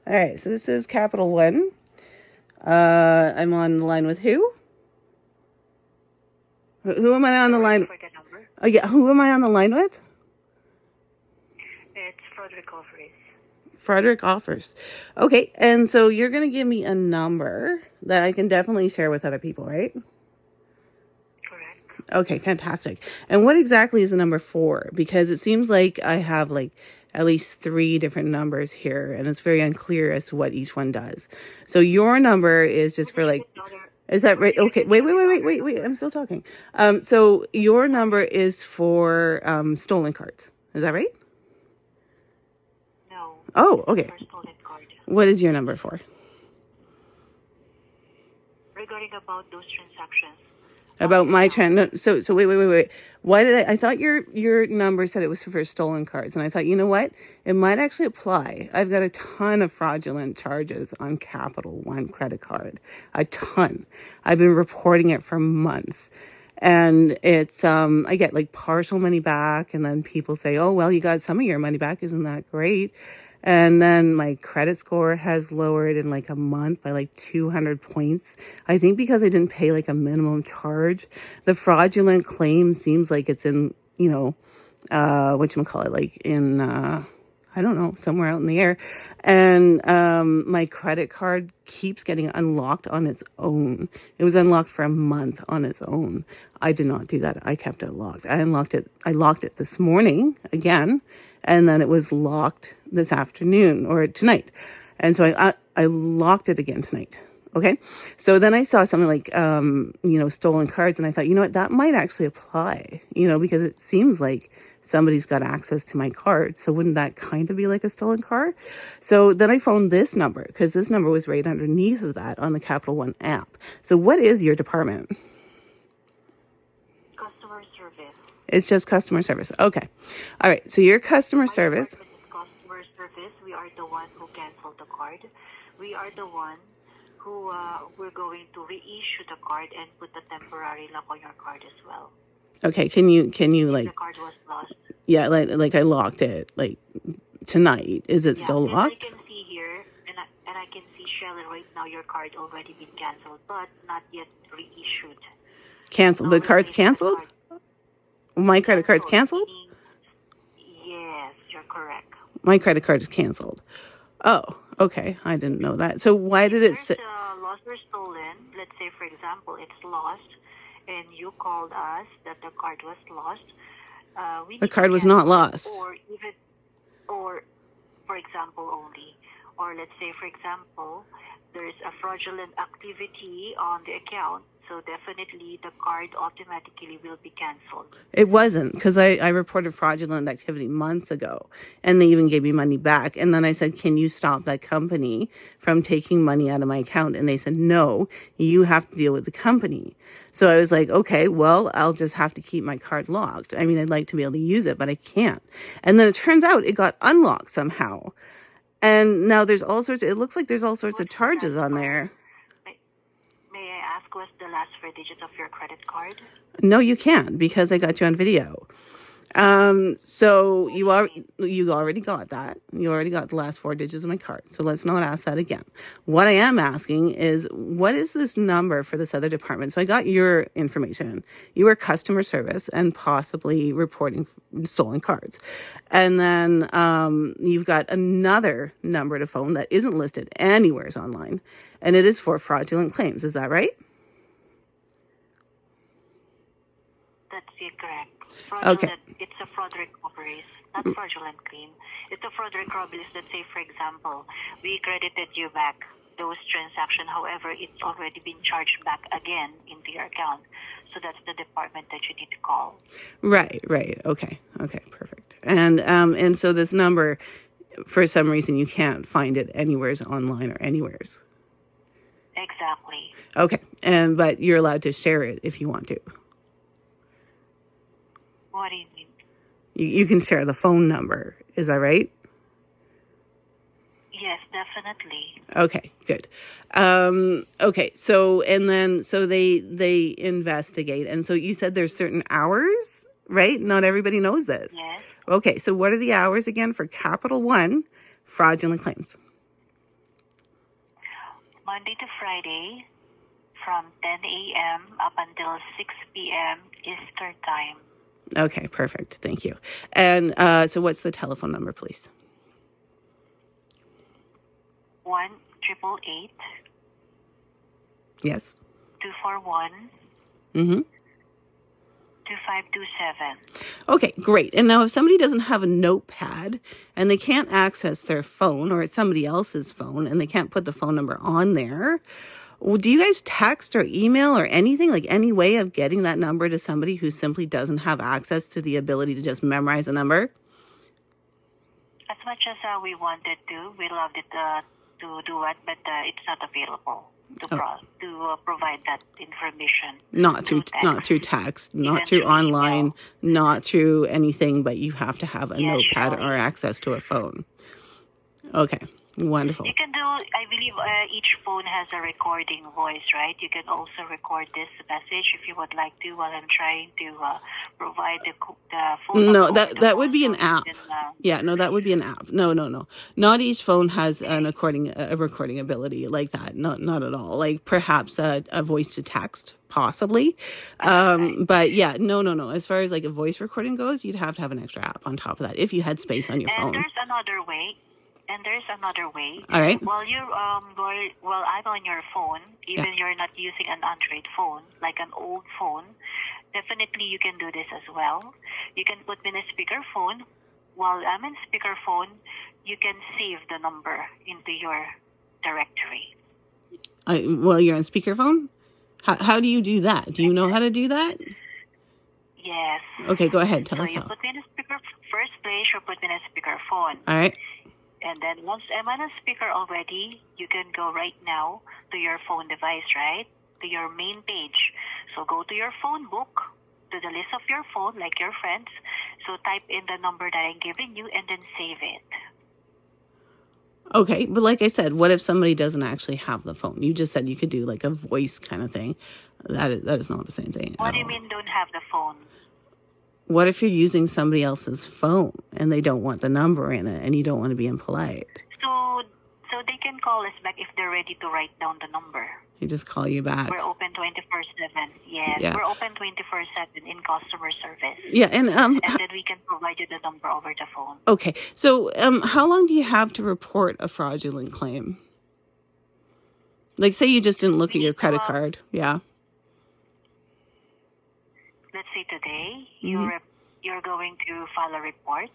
All right, so this is Capital One. I'm on the line with who? Who am I on the line? For the number, Oh yeah, who am I on the line with? it's Frederick Offers. Frederick Offers. Okay, and so you're gonna give me a number that I can definitely share with other people, right? Correct. Okay, fantastic. And what exactly is the number for? Because it seems like I have like at least 3 different numbers here, and it's very unclear as to what each one does. So your number is just for like, is that right? Okay, wait. I'm still talking. So your number is for stolen cards. Is that right? No. Oh, okay. For stolen card. What is your number for? Regarding about those transactions. About my trend. No, so wait. Why did I thought your number said it was for stolen cards, and I thought, you know what? It might actually apply. I've got a ton of fraudulent charges on Capital One credit card. A ton. I've been reporting it for months. And it's I get like partial money back, and then people say, "Oh, well, you got some of your money back. Isn't that great?" And then my credit score has lowered in like a month by like 200 points. I think because I didn't pay like a minimum charge. The fraudulent claim seems like it's in, whatchamacallit, like in, I don't know, somewhere out in the air. And my credit card keeps getting unlocked on its own. It was unlocked for a month on its own. I did not do that. I kept it locked. I locked it this morning again, and then it was locked this afternoon or tonight. And so I locked it again tonight. Okay. So then I saw something like, stolen cards, and I thought, you know what, that might actually apply, because it seems like somebody's got access to my card. So wouldn't that kind of be like a stolen card? So then I phoned this number, because this number was right underneath of that on the Capital One app. So what is your department? Customer service. It's just customer service. Okay. All right. So your customer service. Customer service. We are the one who canceled the card. We are the one who we're going to reissue the card and put a temporary lock on your card as well. Okay. Can you like? The card was lost. Yeah, like I locked it like tonight. Is it still locked? I can see here, and I can see, Shelley, right now your card already been canceled, but not yet reissued. Canceled. The card's canceled? My credit card's canceled? Yes, you're correct. My credit card is canceled. Oh, okay. I didn't know that. So why did it say lost or stolen? Let's say, for example, it's lost, and you called us that the card was lost. The card was not lost. Or for example only, or let's say, for example, there's a fraudulent activity on the account, so definitely the card automatically will be canceled. It wasn't, because I reported fraudulent activity months ago, and they even gave me money back. And then I said, can you stop that company from taking money out of my account? And they said, no, you have to deal with the company. So I was like, okay, well, I'll just have to keep my card locked. I mean, I'd like to be able to use it, but I can't. And then it turns out it got unlocked somehow. And now it looks like there's all sorts of charges on there. May I ask what's the last 4 digits of your credit card? No, you can't, because I got you on video. So you already got that. You already got the last 4 digits of my card. So let's not ask that again. What I am asking is, what is this number for this other department? So I got your information. You were customer service and possibly reporting stolen cards. And then you've got another number to phone that isn't listed anywhere online. And it is for fraudulent claims. Is that right? That's correct. Okay. It's a fraud recovery, not fraudulent claim. It's a fraud recovery. Let's say, for example, we credited you back those transactions. However, it's already been charged back again into your account. So that's the department that you need to call. Right. Okay, perfect. And so this number, for some reason, you can't find it anywheres online or anywheres. Exactly. Okay, but you're allowed to share it if you want to. What do you mean? You can share the phone number. Is that right? Yes, definitely. Okay, good. Okay, so they investigate, and so you said there's certain hours, right? Not everybody knows this. Yes. Okay, so what are the hours again for Capital One fraudulent claims? Monday to Friday from 10 a.m. up until 6 p.m. Eastern Time. Okay, perfect. Thank you. And so what's the telephone number, please? 1-888 Yes. 241 Mm-hmm. 2527. Okay, great. And now if somebody doesn't have a notepad and they can't access their phone, or it's somebody else's phone and they can't put the phone number on there, well, do you guys text or email or anything, like any way of getting that number to somebody who simply doesn't have access to the ability to just memorize a number? As much as we wanted to, we loved it to do it, but it's not available to provide that information. Not through text, not through online, email. Not through anything, but you have to have a notepad or access to a phone. Okay, wonderful. You can do, I believe each phone has a recording voice, right? You can also record this message if you would like to while I'm trying to provide the phone. No, that would be an app. That would be an app. No. Not each phone has a recording ability like that. Not at all. Like perhaps a voice to text, possibly. But yeah, no. As far as like a voice recording goes, you'd have to have an extra app on top of that if you had space on your phone. There's another way. All right. While I'm on your phone, even you're not using an Android phone, like an old phone, definitely you can do this as well. You can put me in a speakerphone. While I'm in speakerphone, you can save the number into your directory. While you're on speakerphone? How do you do that? Do you know how to do that? Yes. Okay, go ahead. Tell us how. So you put me in a first place, you put me in a speakerphone. All right. And then once I'm on a speaker already, you can go right now to your phone device, right? To your main page. So go to your phone book, to the list of your phone, like your friends. So type in the number that I'm giving you and then save it. Okay, but like I said, what if somebody doesn't actually have the phone? You just said you could do like a voice kind of thing. That is not the same thing. What do you mean don't have the phone? What if you're using somebody else's phone and they don't want the number in it and you don't want to be impolite? So they can call us back if they're ready to write down the number. They just call you back. We're open 24/7. Yes, yeah. We're open 24/7 in customer service. Yeah, and then we can provide you the number over the phone. Okay, so how long do you have to report a fraudulent claim? Like, say you just didn't look at your credit card. Yeah. Let's say today you're going to file a report.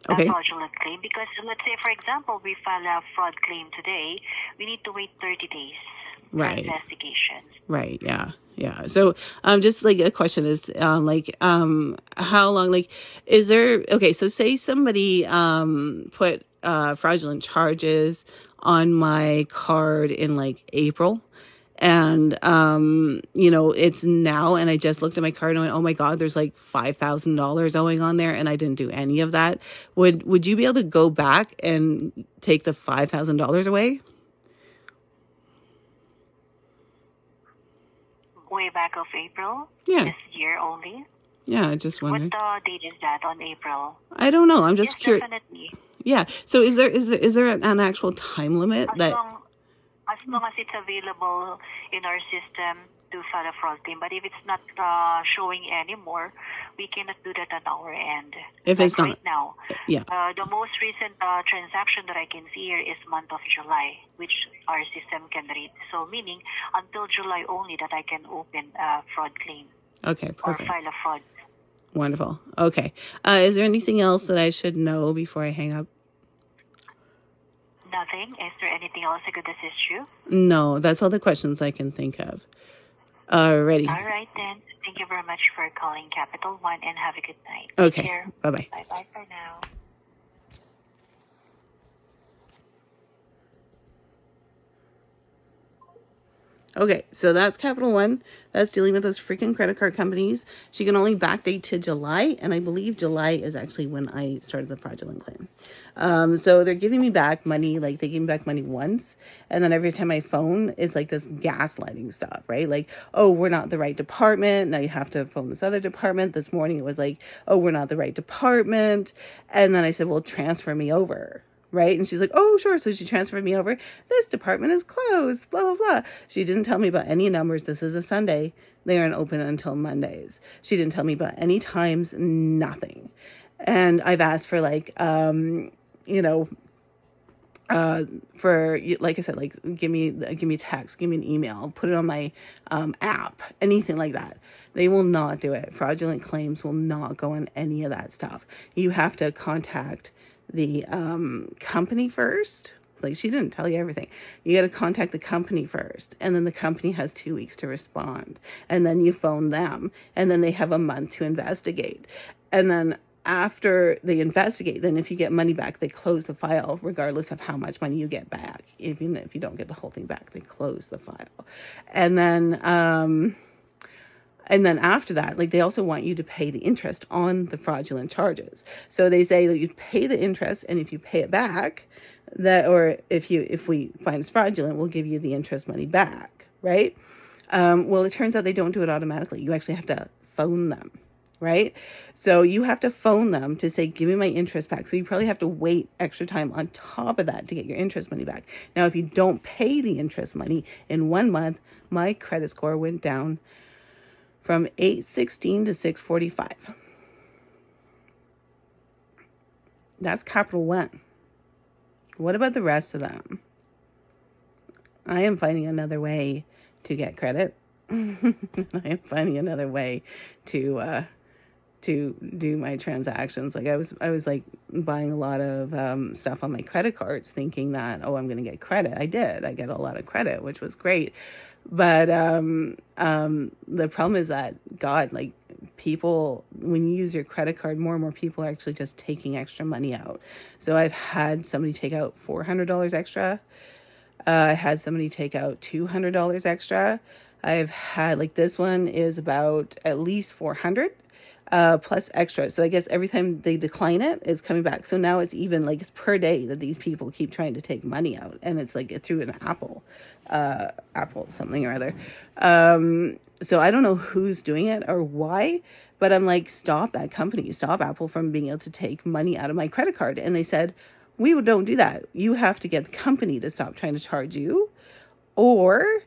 Okay. A fraudulent claim, because let's say, for example, we file a fraud claim today, we need to wait 30 days for investigations. Right. Yeah. So, just like a question is, how long? Like, is there? Okay. So, say somebody put fraudulent charges on my card in like April. And, it's now, and I just looked at my card and went, oh my God, there's like $5,000 owing on there. And I didn't do any of that. Would you be able to go back and take the $5,000 away? Way back of April? Yeah. This year only? Yeah, I just wondered. What date is that on April? I don't know. I'm just curious. Definitely. Yeah. So is there an actual time limit as long as it's available in our system to file a fraud claim. But if it's not showing anymore, we cannot do that on our end. If it's not right now. Yeah. The most recent transaction that I can see here is month of July, which our system can read. So meaning until July only that I can open a fraud claim. Okay, perfect. Or file a fraud. Wonderful. Okay. Is there anything else that I should know before I hang up? Nothing. Is there anything else I could assist you? No, that's all the questions I can think of. Alrighty. All right then. Thank you very much for calling Capital One and have a good night. Okay. Take care. Bye-bye. Bye-bye for now. Okay, so that's Capital One. That's dealing with those freaking credit card companies. She can only backdate to July, and I believe July is actually when I started the fraudulent claim. So they're giving me back money, like they gave me back money once, and then every time I phone, it's like this gaslighting stuff, right? Like, oh, we're not the right department. Now you have to phone this other department. This morning it was like, oh, we're not the right department. And then I said, well, transfer me over. right? And she's like, oh, sure. So she transferred me over. This department is closed, blah, blah, blah. She didn't tell me about any numbers. This is a Sunday. They aren't open until Mondays. She didn't tell me about any times, nothing. And I've asked for like, you know, for, like I said, like, give me a text, give me an email, put it on my app, anything like that. They will not do it. Fraudulent claims will not go on any of that stuff. You have to contact the company first. Like, she didn't tell you everything. You got to contact the company first, and then the company has 2 weeks to respond, and then you phone them, and then they have a month to investigate. And then after they investigate, then if you get money back, they close the file regardless of how much money you get back. Even if you don't get the whole thing back, they close the file. And then after that, like, they also want you to pay the interest on the fraudulent charges. So they say that you pay the interest, and if you pay it back, or if we find it's fraudulent, we'll give you the interest money back, right? Well, it turns out they don't do it automatically. You actually have to phone them, right? So you have to phone them to say, give me my interest back. So you probably have to wait extra time on top of that to get your interest money back. Now, if you don't pay the interest money in 1 month, my credit score went down from 816 to 645. That's Capital One. What about the rest of them? I am finding another way to get credit. I am finding another way to do my transactions. Like, I was like buying a lot of stuff on my credit cards, thinking that, oh, I'm going to get credit. I did. I get a lot of credit, which was great. But the problem is that, God, like, people, when you use your credit card, more and more people are actually just taking extra money out. So I've had somebody take out $400 extra. I had somebody take out $200 extra. I've had, like, this one is about at least $400 plus extra. So I guess every time they decline it, it's coming back. So now it's even, like, it's per day that these people keep trying to take money out, and it's like through an Apple something or other. So I don't know who's doing it or why, but I'm like, stop that company, stop Apple from being able to take money out of my credit card. And they said, we don't do that. You have to get the company to stop trying to charge you, or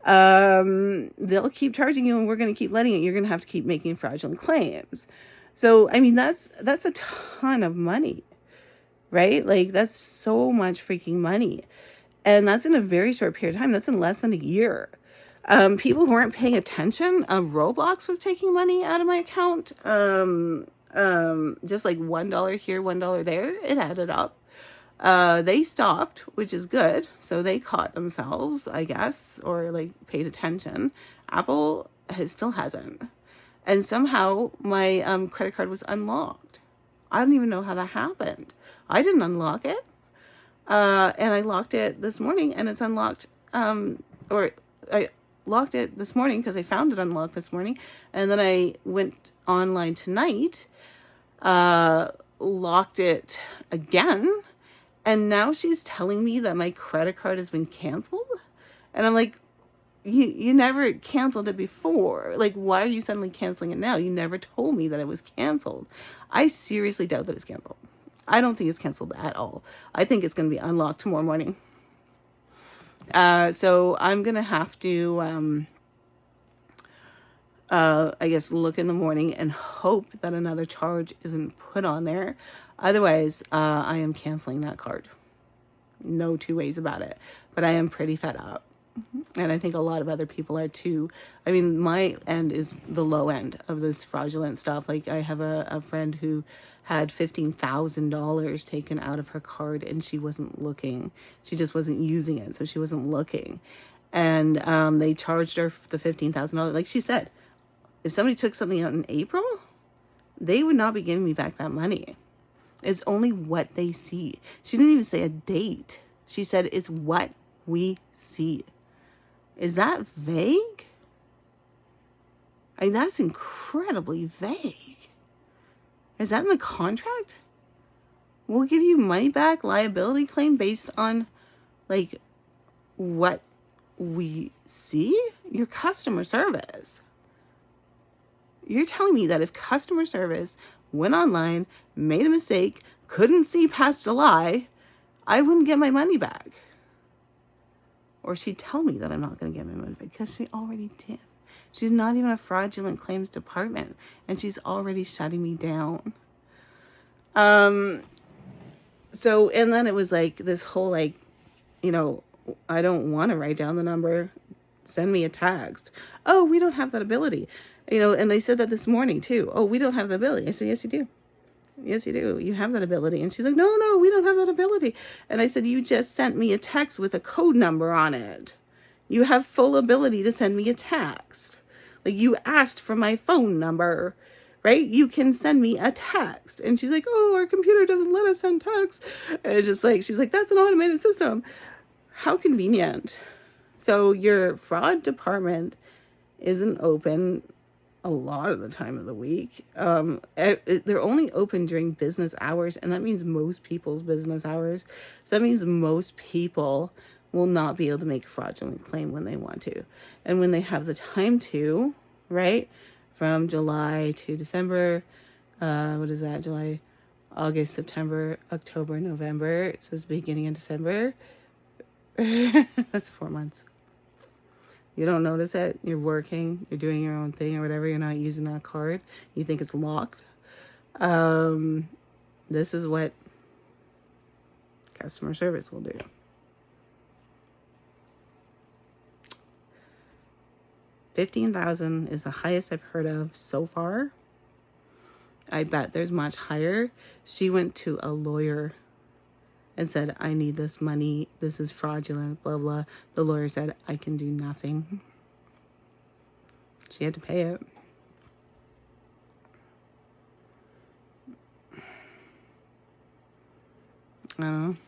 they'll keep charging you, and we're going to keep letting it. You're going to have to keep making fraudulent claims. So, I mean, that's a ton of money, right? Like, that's so much freaking money. And that's in a very short period of time. That's in less than a year. People who weren't paying attention, Roblox was taking money out of my account. Just like $1 here, $1 there. It added up. They stopped, which is good. So they caught themselves, I guess, or like paid attention. Apple still hasn't. And somehow my credit card was unlocked. I don't even know how that happened. I didn't unlock it. And I locked it this morning, and it's unlocked. Or I locked it this morning because I found it unlocked this morning. And then I went online tonight, locked it again. And now she's telling me that my credit card has been canceled. And I'm like, you never canceled it before. Like, why are you suddenly canceling it now? You never told me that it was canceled. I seriously doubt that it's canceled. I don't think it's canceled at all. I think it's going to be unlocked tomorrow morning. So I'm going to have to, I guess, look in the morning and hope that another charge isn't put on there. Otherwise, I am canceling that card. No two ways about it. But I am pretty fed up. And I think a lot of other people are too. I mean, my end is the low end of this fraudulent stuff. Like, I have a friend who had $15,000 taken out of her card, and she wasn't looking. She just wasn't using it, so she wasn't looking. And they charged her the $15,000. Like she said, if somebody took something out in April, they would not be giving me back that money. It's only what they see. She didn't even say a date. She said it's what we see. Is that vague? I mean, that's incredibly vague. Is that in the contract? We'll give you money back, liability claim based on, like, what we see? Your customer service. You're telling me that if customer service went online, made a mistake, couldn't see past July, I wouldn't get my money back. Or she'd tell me that I'm not going to get my money back because she already did. She's not even a fraudulent claims department, and she's already shutting me down. So, and then it was like this whole like, you know, I don't want to write down the number. Send me a text. Oh, we don't have that ability. You know, and they said that this morning too. Oh, we don't have the ability. I said, yes, you do. Yes, you do. You have that ability. And she's like, no, we don't have that ability. And I said, you just sent me a text with a code number on it. You have full ability to send me a text. Like, you asked for my phone number, right? You can send me a text. And she's like, oh, our computer doesn't let us send text. And it's just like, she's like, that's an automated system. How convenient. So your fraud department isn't open a lot of the time of the week. They're only open during business hours, and that means most people's business hours. So that means most people will not be able to make a fraudulent claim when they want to. And when they have the time to, right, from July to December, what is that, July, August, September, October, November, so it's beginning of December. That's 4 months. You don't notice it. You're working, you're doing your own thing or whatever. You're not using that card. You think it's locked. This is what customer service will do. $15,000 is the highest I've heard of so far. I bet there's much higher. She went to a lawyer and said, I need this money. This is fraudulent, blah, blah. The lawyer said, I can do nothing. She had to pay it. I don't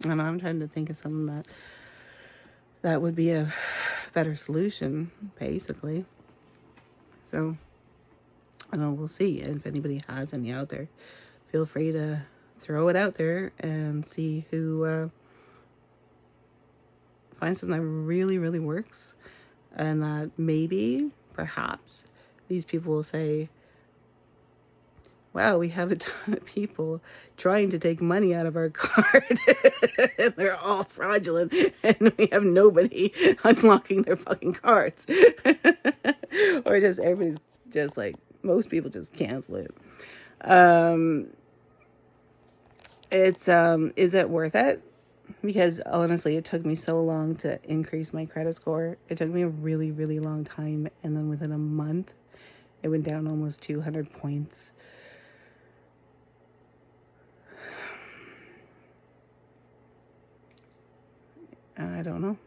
know. I'm trying to think of something that would be a better solution, basically. So, I don't know, we'll see. If anybody has any out there, feel free to throw it out there and see who finds something that really, really works. And that maybe, perhaps, these people will say, wow, we have a ton of people trying to take money out of our card and they're all fraudulent and we have nobody unlocking their fucking cards. Or just everybody's just like, most people just cancel it. Is it worth it? Because honestly, it took me so long to increase my credit score. It took me a really, really long time. And then within a month, it went down almost 200 points. I don't know.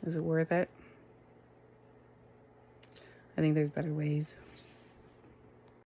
Is it worth it? I think there's better ways.